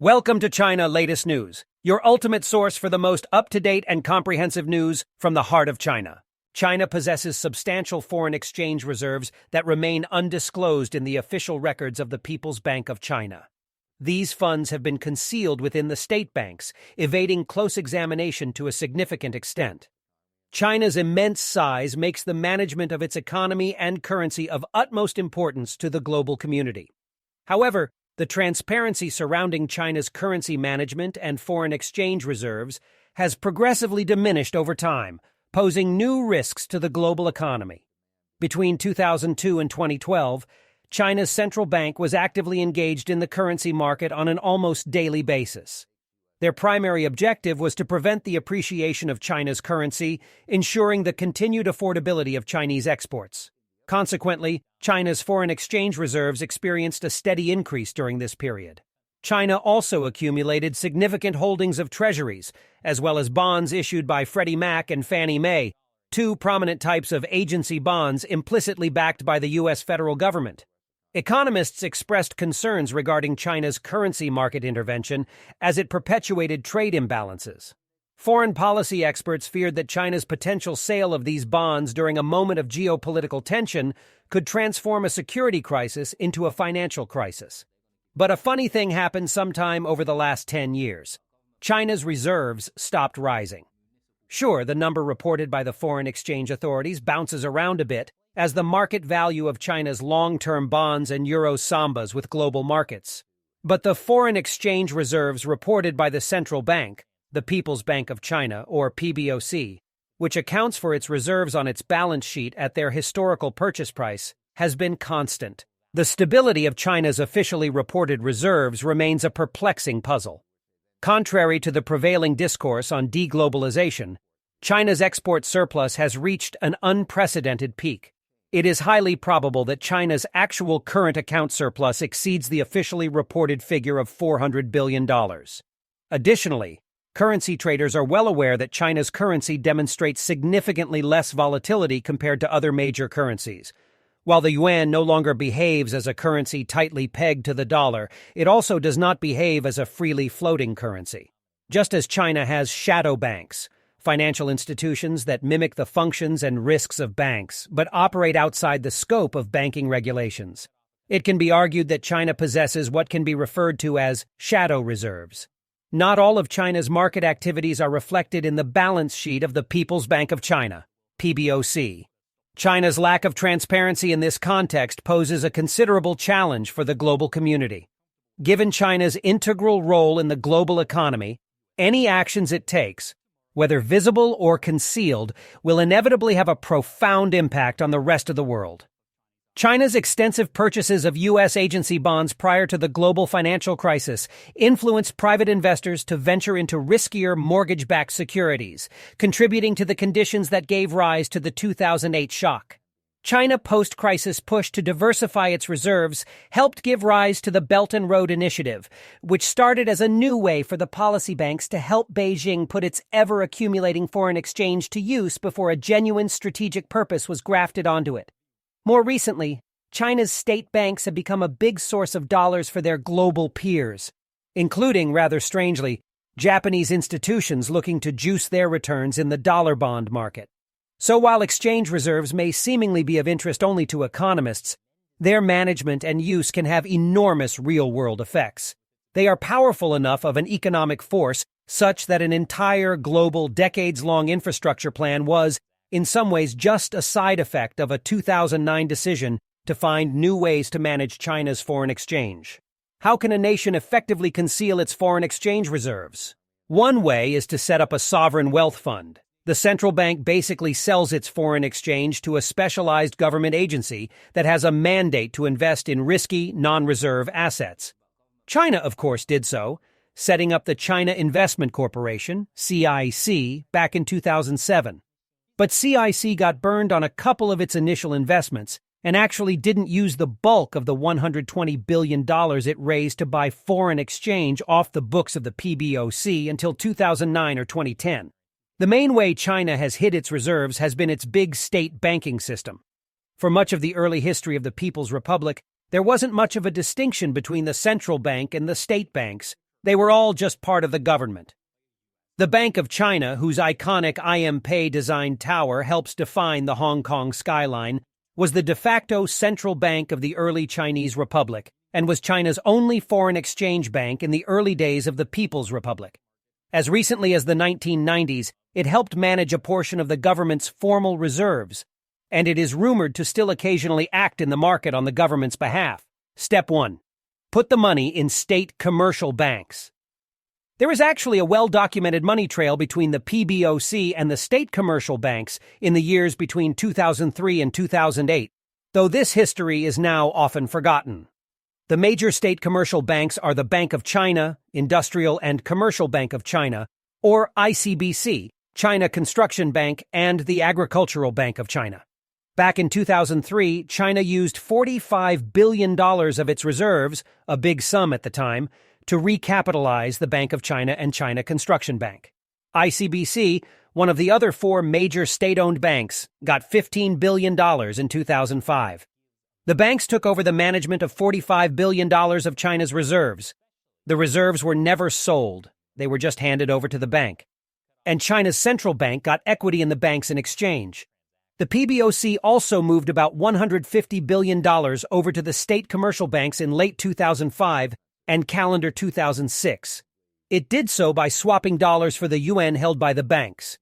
Welcome to China Latest News, your ultimate source for the most up-to-date and comprehensive news from the heart of China. China possesses substantial foreign exchange reserves that remain undisclosed in the official records of the People's Bank of China. These funds have been concealed within the state banks, evading close examination to a significant extent. China's immense size makes the management of its economy and currency of utmost importance to the global community. However, the transparency surrounding China's currency management and foreign exchange reserves has progressively diminished over time, posing new risks to the global economy. Between 2002 and 2012, China's central bank was actively engaged in the currency market on an almost daily basis. Their primary objective was to prevent the appreciation of China's currency, ensuring the continued affordability of Chinese exports. Consequently, China's foreign exchange reserves experienced a steady increase during this period. China also accumulated significant holdings of treasuries, as well as bonds issued by Freddie Mac and Fannie Mae, two prominent types of agency bonds implicitly backed by the U.S. federal government. Economists expressed concerns regarding China's currency market intervention as it perpetuated trade imbalances. Foreign policy experts feared that China's potential sale of these bonds during a moment of geopolitical tension could transform a security crisis into a financial crisis. But a funny thing happened sometime over the last 10 years. China's reserves stopped rising. Sure, the number reported by the foreign exchange authorities bounces around a bit as the market value of China's long-term bonds and euro sambas with global markets. But the foreign exchange reserves reported by the central bank, the People's Bank of China, or PBOC, which accounts for its reserves on its balance sheet at their historical purchase price, has been constant. The stability of China's officially reported reserves remains a perplexing puzzle. Contrary to the prevailing discourse on deglobalization, China's export surplus has reached an unprecedented peak. It is highly probable that China's actual current account surplus exceeds the officially reported figure of $400 billion. Additionally, currency traders are well aware that China's currency demonstrates significantly less volatility compared to other major currencies. While the yuan no longer behaves as a currency tightly pegged to the dollar, it also does not behave as a freely floating currency. Just as China has shadow banks, financial institutions that mimic the functions and risks of banks, but operate outside the scope of banking regulations. It can be argued that China possesses what can be referred to as shadow reserves. Not all of China's market activities are reflected in the balance sheet of the People's Bank of China, PBOC. China's lack of transparency in this context poses a considerable challenge for the global community. Given China's integral role in the global economy, any actions it takes, whether visible or concealed, will inevitably have a profound impact on the rest of the world. China's extensive purchases of U.S. agency bonds prior to the global financial crisis influenced private investors to venture into riskier mortgage-backed securities, contributing to the conditions that gave rise to the 2008 shock. China's post-crisis push to diversify its reserves helped give rise to the Belt and Road Initiative, which started as a new way for the policy banks to help Beijing put its ever-accumulating foreign exchange to use before a genuine strategic purpose was grafted onto it. More recently, China's state banks have become a big source of dollars for their global peers, including, rather strangely, Japanese institutions looking to juice their returns in the dollar bond market. So while exchange reserves may seemingly be of interest only to economists, their management and use can have enormous real-world effects. They are powerful enough of an economic force such that an entire global decades-long infrastructure plan was, in some ways, just a side effect of a 2009 decision to find new ways to manage China's foreign exchange. How can a nation effectively conceal its foreign exchange reserves? One way is to set up a sovereign wealth fund. The central bank basically sells its foreign exchange to a specialized government agency that has a mandate to invest in risky, non-reserve assets. China, of course, did so, setting up the China Investment Corporation, CIC, back in 2007. But CIC got burned on a couple of its initial investments and actually didn't use the bulk of the $120 billion it raised to buy foreign exchange off the books of the PBOC until 2009 or 2010. The main way China has hid its reserves has been its big state banking system. For much of the early history of the People's Republic, there wasn't much of a distinction between the central bank and the state banks, They were all just part of the government. The Bank of China, whose iconic I M Pei-designed tower helps define the Hong Kong skyline, was the de facto central bank of the early Chinese Republic and was China's only foreign exchange bank in the early days of the People's Republic. As recently as the 1990s, it helped manage a portion of the government's formal reserves, and it is rumored to still occasionally act in the market on the government's behalf. Step 1. Put the money in state commercial banks. There is actually a well-documented money trail between the PBOC and the state commercial banks in the years between 2003 and 2008, though this history is now often forgotten. The major state commercial banks are the Bank of China, Industrial and Commercial Bank of China, or ICBC, China Construction Bank, and the Agricultural Bank of China. Back in 2003, China used $45 billion of its reserves, a big sum at the time, to recapitalize the Bank of China and China Construction Bank. ICBC, one of the other four major state-owned banks, got $15 billion in 2005. The banks took over the management of $45 billion of China's reserves. The reserves were never sold. They were just handed over to the bank. And China's central bank got equity in the banks in exchange. The PBOC also moved about $150 billion over to the state commercial banks in late 2005 and calendar 2006. It did so by swapping dollars for the yuan held by the banks.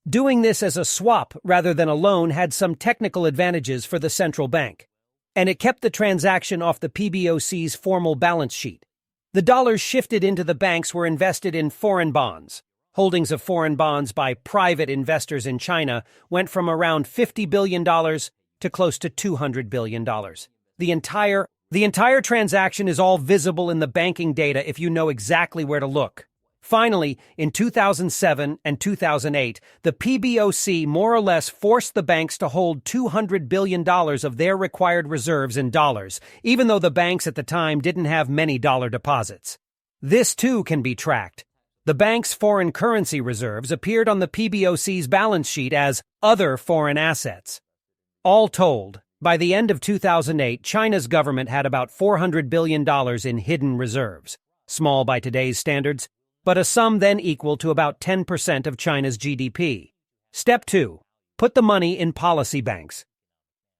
Doing this as a swap rather than a loan had some technical advantages for the central bank, and it kept the transaction off the PBOC's formal balance sheet. The dollars shifted into the banks were invested in foreign bonds. Holdings of foreign bonds by private investors in China went from around $50 billion to close to $200 billion. The entire transaction is all visible in the banking data if you know exactly where to look. Finally, in 2007 and 2008, the PBOC more or less forced the banks to hold $200 billion of their required reserves in dollars, even though the banks at the time didn't have many dollar deposits. This too can be tracked. The bank's foreign currency reserves appeared on the PBOC's balance sheet as other foreign assets. All told, by the end of 2008, China's government had about $400 billion in hidden reserves, small by today's standards, but a sum then equal to about 10% of China's GDP. Step 2. Put the money in policy banks.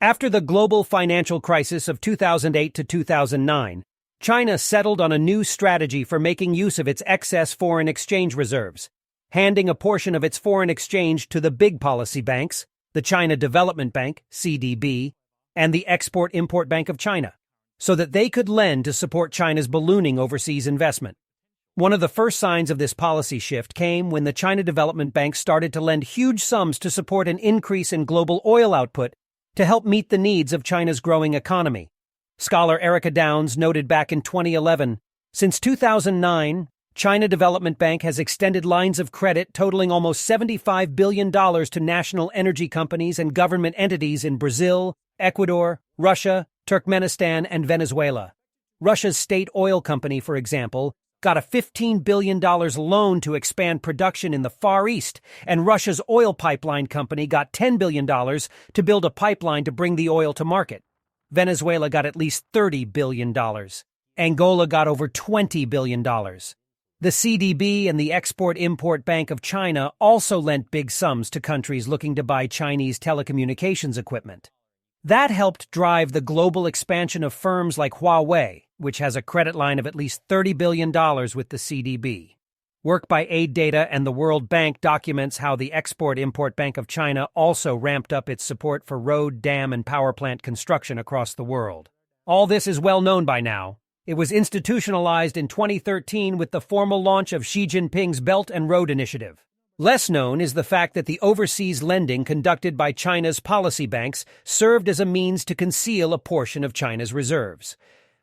After the global financial crisis of 2008 to 2009, China settled on a new strategy for making use of its excess foreign exchange reserves, handing a portion of its foreign exchange to the big policy banks, the China Development Bank, CDB, and the Export-Import Bank of China, so that they could lend to support China's ballooning overseas investment. One of the first signs of this policy shift came when the China Development Bank started to lend huge sums to support an increase in global oil output to help meet the needs of China's growing economy. Scholar Erica Downs noted back in 2011, since 2009, China Development Bank has extended lines of credit totaling almost $75 billion to national energy companies and government entities in Brazil, Ecuador, Russia, Turkmenistan, and Venezuela. Russia's state oil company, for example, got a $15 billion loan to expand production in the Far East, and Russia's oil pipeline company got $10 billion to build a pipeline to bring the oil to market. Venezuela got at least $30 billion. Angola got over $20 billion. The CDB and the Export-Import Bank of China also lent big sums to countries looking to buy Chinese telecommunications equipment. That helped drive the global expansion of firms like Huawei, which has a credit line of at least $30 billion with the CDB. Work by Aid Data and the World Bank documents how the Export-Import Bank of China also ramped up its support for road, dam, and power plant construction across the world. All this is well known by now. It was institutionalized in 2013 with the formal launch of Xi Jinping's Belt and Road Initiative. Less known is the fact that the overseas lending conducted by China's policy banks served as a means to conceal a portion of China's reserves.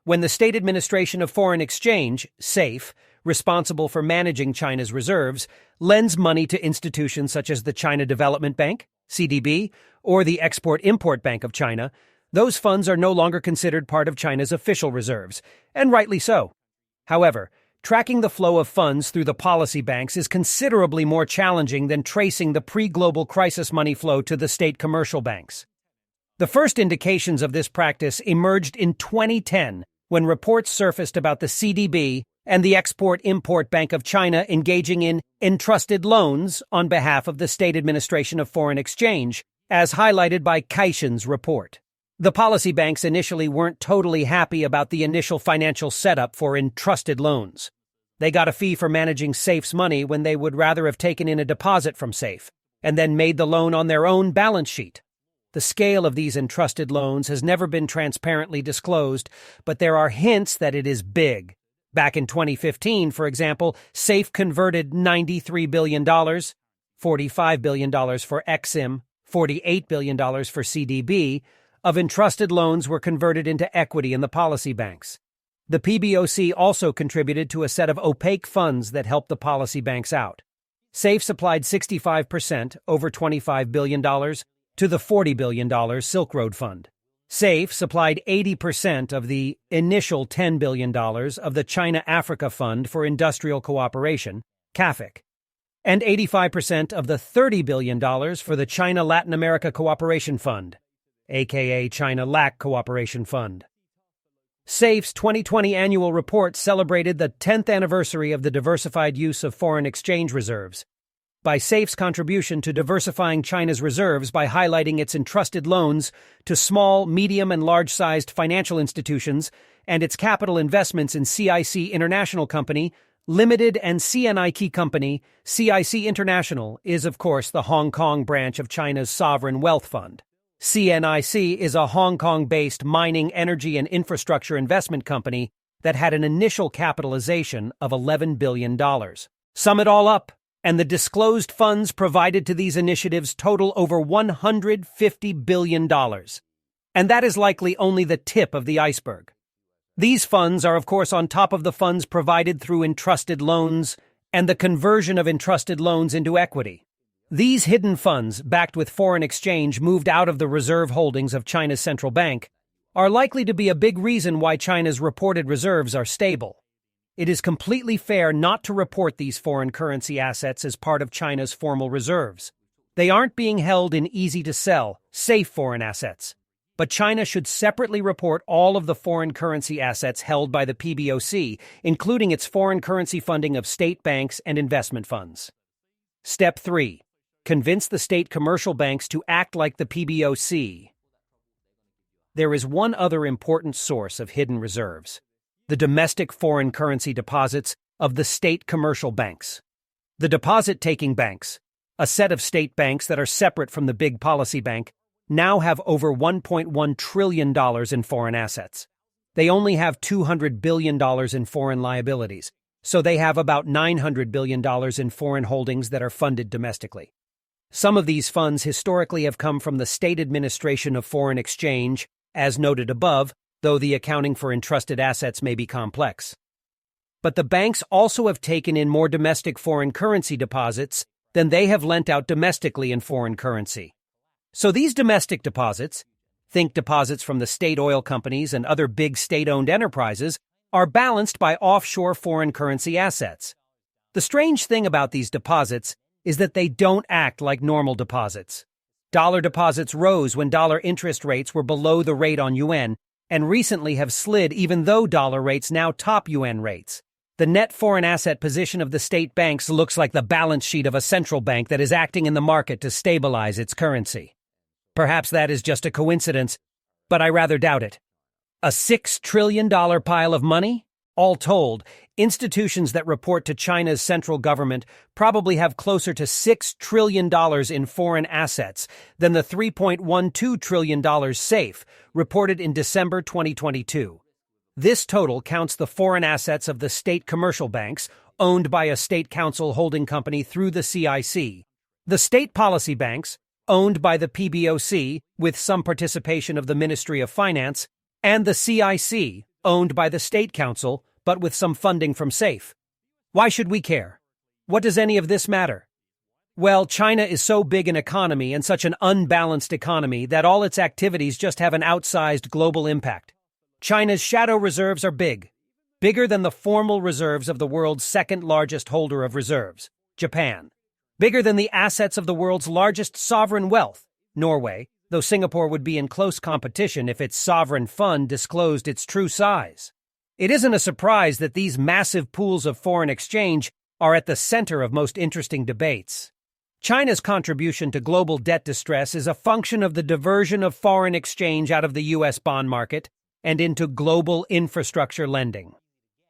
When the State Administration of Foreign Exchange, SAFE, responsible for managing China's reserves, lends money to institutions such as the China Development Bank, CDB, or the Export-Import Bank of China, those funds are no longer considered part of China's official reserves, and rightly so. However, tracking the flow of funds through the policy banks is considerably more challenging than tracing the pre-global crisis money flow to the state commercial banks. The first indications of this practice emerged in 2010 when reports surfaced about the CDB and the Export-Import Bank of China engaging in entrusted loans on behalf of the State Administration of Foreign Exchange, as highlighted by Caixin's report. The policy banks initially weren't totally happy about the initial financial setup for entrusted loans. They got a fee for managing SAFE's money when they would rather have taken in a deposit from SAFE, and then made the loan on their own balance sheet. The scale of these entrusted loans has never been transparently disclosed, but there are hints that it is big. Back in 2015, for example, SAFE converted $93 billion, $45 billion for Exim, $48 billion for CDB, of entrusted loans were converted into equity in the policy banks. The PBOC also contributed to a set of opaque funds that helped the policy banks out. SAFE supplied 65%, over $25 billion, to the $40 billion Silk Road Fund. SAFE supplied 80% of the initial $10 billion of the China-Africa Fund for Industrial Cooperation, CAFIC, and 85% of the $30 billion for the China-Latin America Cooperation Fund, aka China-LAC Cooperation Fund. SAFE's 2020 annual report celebrated the 10th anniversary of the diversified use of foreign exchange reserves, by SAFE's contribution to diversifying China's reserves by highlighting its entrusted loans to small, medium, and large-sized financial institutions and its capital investments in CIC International Company, Limited, and CNIC Company. CIC International is, of course, the Hong Kong branch of China's sovereign wealth fund. CNIC is a Hong Kong-based mining, energy, and infrastructure investment company that had an initial capitalization of $11 billion. Sum it all up, and the disclosed funds provided to these initiatives total over $150 billion. And that is likely only the tip of the iceberg. These funds are, of course, on top of the funds provided through entrusted loans and the conversion of entrusted loans into equity. These hidden funds, backed with foreign exchange moved out of the reserve holdings of China's central bank, are likely to be a big reason why China's reported reserves are stable. It is completely fair not to report these foreign currency assets as part of China's formal reserves. They aren't being held in easy-to-sell, safe foreign assets. But China should separately report all of the foreign currency assets held by the PBOC, including its foreign currency funding of state banks and investment funds. Step 3. Convince the state commercial banks to act like the PBOC. There is one other important source of hidden reserves: the domestic foreign currency deposits of the state commercial banks. The deposit-taking banks, a set of state banks that are separate from the big policy bank, now have over $1.1 trillion in foreign assets. They only have $200 billion in foreign liabilities, so they have about $900 billion in foreign holdings that are funded domestically. Some of these funds historically have come from the State Administration of Foreign Exchange, as noted above, though the accounting for entrusted assets may be complex. But the banks also have taken in more domestic foreign currency deposits than they have lent out domestically in foreign currency. So these domestic deposits, think deposits from the state oil companies and other big state-owned enterprises, are balanced by offshore foreign currency assets. The strange thing about these deposits is that they don't act like normal deposits. Dollar deposits rose when dollar interest rates were below the rate on yuan, and recently have slid even though dollar rates now top yuan rates. The net foreign asset position of the state banks looks like the balance sheet of a central bank that is acting in the market to stabilize its currency. Perhaps that is just a coincidence, but I rather doubt it. A $6 trillion pile of money? All told, institutions that report to China's central government probably have closer to $6 trillion in foreign assets than the $3.12 trillion SAFE reported in December 2022. This total counts the foreign assets of the state commercial banks, owned by a state council holding company through the CIC, the state policy banks, owned by the PBOC, with some participation of the Ministry of Finance, and the CIC, owned by the State Council, but with some funding from SAFE. Why should we care? What does any of this matter? Well, China is so big an economy and such an unbalanced economy that all its activities just have an outsized global impact. China's shadow reserves are big, bigger than the formal reserves of the world's second largest holder of reserves, Japan. Bigger than the assets of the world's largest sovereign wealth, Norway, though Singapore would be in close competition if its sovereign fund disclosed its true size. It isn't a surprise that these massive pools of foreign exchange are at the center of most interesting debates. China's contribution to global debt distress is a function of the diversion of foreign exchange out of the U.S. bond market and into global infrastructure lending.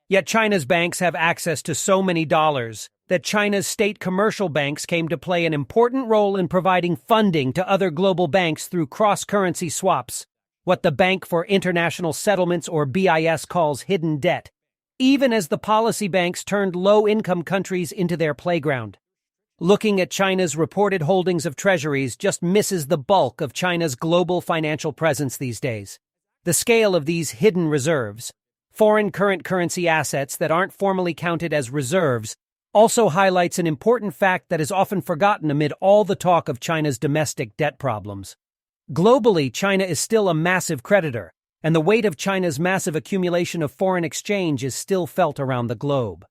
Yet China's banks have access to so many dollars that China's state commercial banks came to play an important role in providing funding to other global banks through cross-currency swaps, what the Bank for International Settlements or BIS calls hidden debt, even as the policy banks turned low-income countries into their playground. Looking at China's reported holdings of treasuries just misses the bulk of China's global financial presence these days. The scale of these hidden reserves, foreign current currency assets that aren't formally counted as reserves, also highlights an important fact that is often forgotten amid all the talk of China's domestic debt problems. Globally, China is still a massive creditor, and the weight of China's massive accumulation of foreign exchange is still felt around the globe.